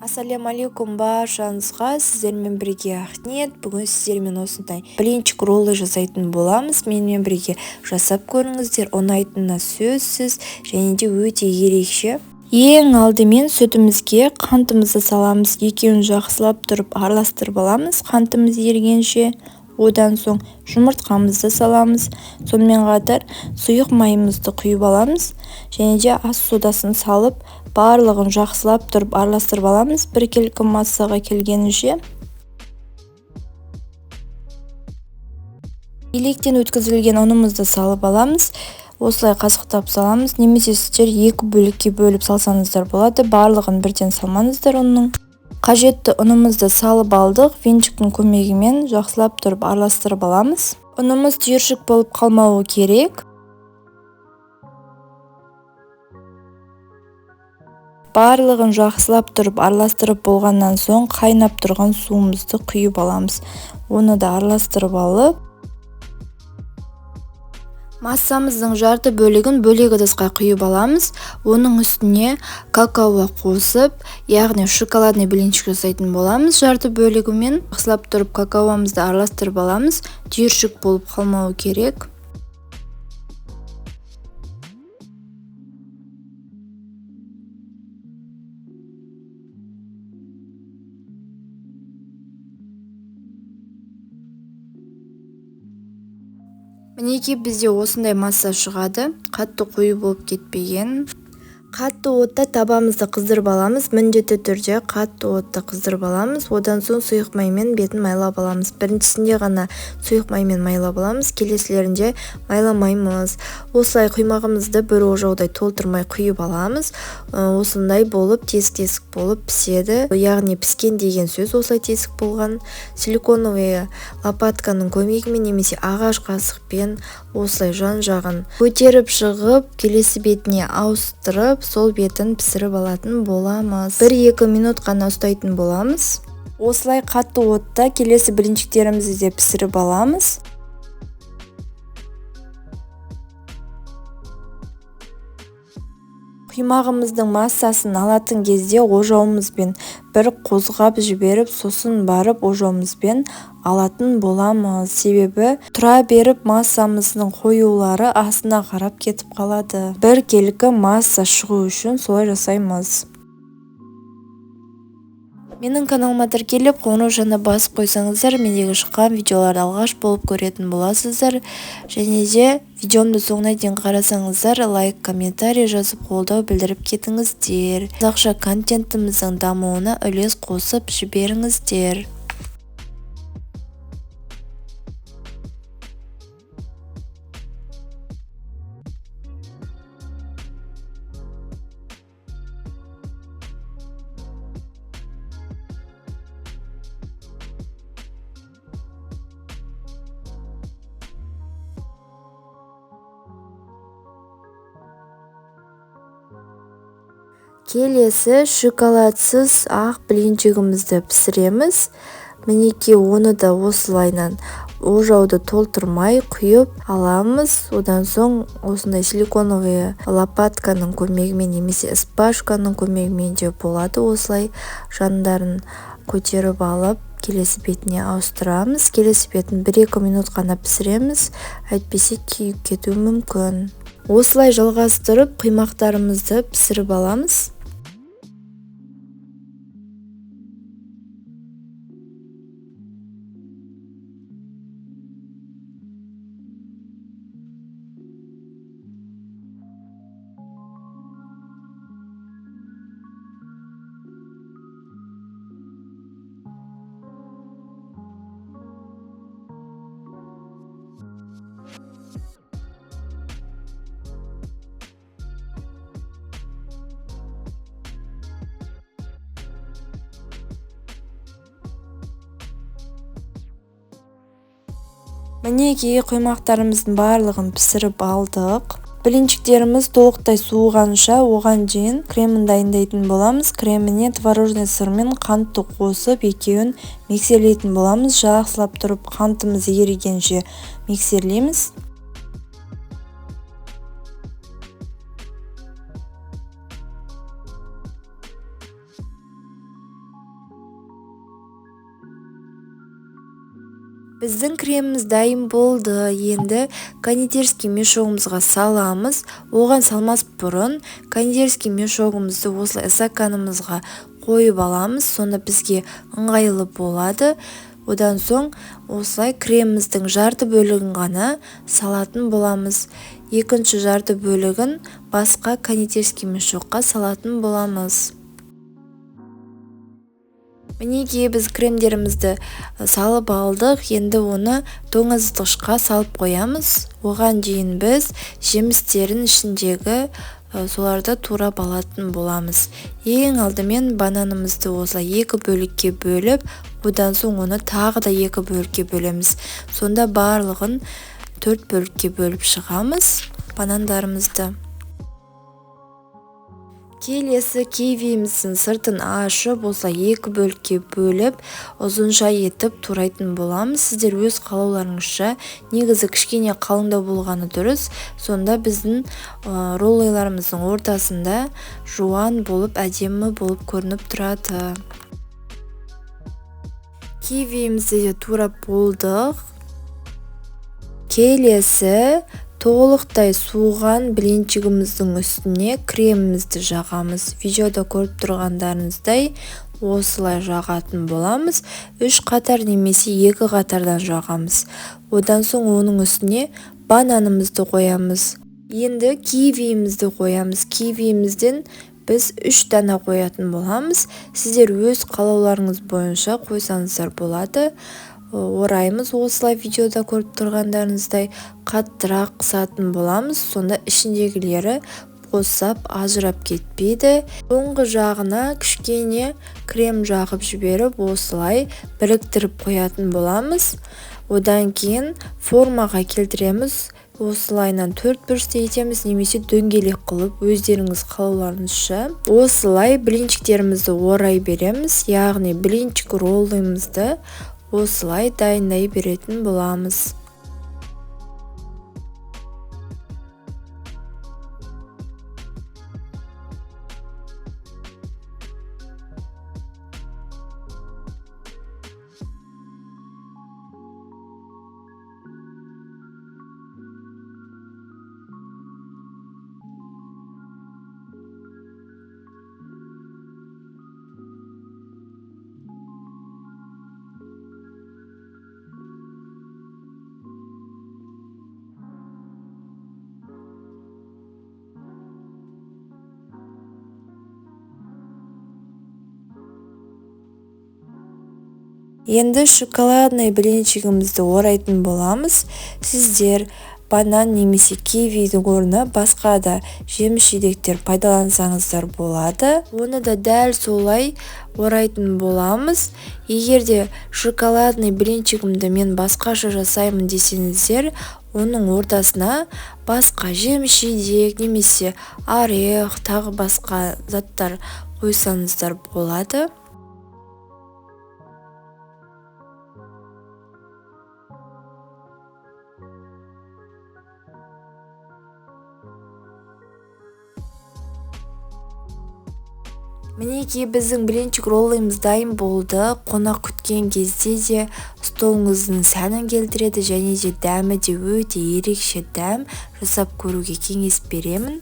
Ассалямалейкум баршаңызға, сіздермен бірге Ахнет. Бүгін сіздермен осындай блинчик роллы жасайтын боламыз. Менімен бірге жасап көріңіздер. Ұнайтынына сөзсіз және де өте ерекше. Ең алдымен сүтімізге қантымызды саламыз. Екеуін жақсылап тұрып араластырып аламыз қантымыз ерігенше. Одан соң жұмыртқамызды саламыз. Сонымен қатар сұйық майымызды құйып аламыз. Және де ас содасын салып, барлығын жақсылап тұрып араластырып аламыз. Біркелкі массаға келгенінше. Електен өткізілген ұнымызды салып аламыз. Осылай қасықтап саламыз. Немесе сіздер екі бөлікке бөліп салсаңыздар болады. Барлығын бірден салмаңыздар ұнның. Қажетті ұнымызды салып алдық. Венчиктің көмегімен жақсылап тұрып араластырып аламыз. Ұнымыз түйіршік болып қалмауы керек. Барлығын жақсылап тұрып араластырып болғаннан соң қайнап тұрған суымызды құйып аламыз. Оны да араластырып алып, массамыздың жарты бөлігін бөлек ыдысқа құйып аламыз. Оның үстіне какао қосып, яғни шоколадный блинчик жасайтын боламыз. Жарты бөлігімен жақсылап тұрып какаомызды араластырып аламыз. Түйіршік болып қалмауы керек. Мінекей бізде осындай масса шығады. Қатты қою болып кетпеген. Қатты отта табамызды қыздырып аламыз. Міндетті түрде қатты отта қыздырып аламыз. Одан соң сұйық маймен бетін майлап аламыз. Біріншісінде ғана сұйық маймен майлап аламыз. Келесілерінде майламаймыз. Осылай құймағымызды бір ожаудай толтырмай құйып аламыз. Осындай болып тесік-тесік болып піседі. Яғни піскен деген сөз осылай тесік болған. Силиконовый лопатканың көмегімен немесе ағаш қасықпен осылай жан-жағын көтеріп шығып, келесі бетіне ауыстырып, сол бетін пісіріп алатын боламыз. 1-2 минут қана ұстайтын боламыз. Осылай қатты отта келесі блинчиктерімізді де пісіріп аламыз. Құймағымыздың массасын алатын кезде ожауымызбен бір қозғап жіберіп, сосын барып ожауымызбен алатын боламыз. Себебі тұра беріп массамыздың қоюлары астына қарап кетіп қалады. Біркелкі масса шығу үшін солай жасаймыз. Менің каналыма тіркеліп, қоңырау жаңа басып қойсаңыздар, мендегі шыққан видеоларды алғаш болып көретін боласыздар. Және де видеомды соңына дейін қарасаңыздар, лайк, комментарий жазып қолдау білдіріп кетіңіздер. Қазақша контентіміздің дамуына үлес қосып жіберіңіздер. Келесі шоколадсыз ақ блинчигімізді пісіреміз. Мінекей оны да осылайнан ожауды толтырмай құйып аламыз. Одан соң осындай силиконовый лопатканың көмегімен немесе спашканың көмегімен де болады. Осылай жандарын көтеріп алып, келесі бетіне ауыстырамыз. Келесі бетін 1-2 минут қана пісіреміз. Әйтпесе күйіп кетуі мүмкін. Осылай жалғастырып құймақтарымызды пісіріп аламыз. Мінекей құймақтарымыздың барлығын пісіріп алдық. Блинчиктеріміз толықтай суығанша оған дейін кремін дайындайтын боламыз. Креміне творожный сырмен қантты қосып, екеуін миксерлейтін боламыз. Жақсылап тұрып қантымыз ерігенше миксерлейміз. Біздің креміміз дайын болды. Енді кондитерский мешогымызға саламыз. Оған салмас бұрын кондитерский мешогымызды осылай стаканымызға қойып аламыз. Сонда бізге ыңғайлы болады. Одан соң осылай креміміздің жарты бөлігін ғана салатын боламыз. Екінші жарты бөлігін басқа кондитерский мешокқа салатын боламыз. Мінекей біз кремдерімізді салып алдық. Енді оны тоңазытқышқа салып қоямыз. Оған дейін біз жемістерін ішіндегі соларды турап алатын боламыз. Ең алдымен бананымызды осылай екі бөлікке бөліп, одан соң оны тағы да екі бөлікке бөлеміз. Сонда барлығын 4 бөлікке бөліп шығамыз банандарымызды. Келесі кивиіміздің сыртын ашып, осылай екі бөлікке бөліп, ұзынша етіп турайтын боламыз. Сіздер өз қалауларыңызша, негізі кішкене қалыңдау болғаны дұрыс. Сонда біздің роллайларымыздың ортасында жуан болып, әдемі болып көрініп тұрады. Кивиімізді де турап болдық. Келесі толықтай суыған блинчигіміздің үстіне кремімізді жағамыз. Видеода көріп тұрғандарыңыздай осылай жағатын боламыз. 3 қатар немесе 2 қатардан жағамыз. Одан соң оның үстіне бананымызды қоямыз. Енді кивиімізді қоямыз. Кивиімізден біз 3 дана қоятын боламыз. Сіздер өз қалауларыңыз бойынша қойсаңыздар болады. Ораймыз осылай видеода көріп тұрғандарыңыздай қаттырақ қысатын боламыз. Сонда ішіндегілері босап ажырап кетпейді. Соңғы жағына кішкене крем жағып жіберіп осылай біріктіріп қоятын боламыз. Одан кейін формаға келтіреміз. Осылайынан 4 бұрышты етеміз немесе дөңгелек қылып өздеріңіз қалауларыңызша. Осылай блинчиктерімізді орай береміз. Яғни блинчик роллымызды осылай дайындай беретін боламыз. Енді шоколадный блинчигімізді орайтын боламыз. Сіздер банан немесе кивидің орнына басқа да жеміс-жидектер пайдалансаңыздар болады. Оны да дәл солай орайтын боламыз. Егерде шоколадный блинчигімді мен басқаша жасаймын десеңіздер, оның ортасына басқа жеміс-жидек немесе орех, тағы басқа заттар қойсаңыздар болады. Мінекей біздің блинчик роллымыз дайын болды. Қонақ күткен кезде де столыңыздың сәнін келтіреді және де дәмі де өте ерекше дәм. Жасап көруге кеңес беремін.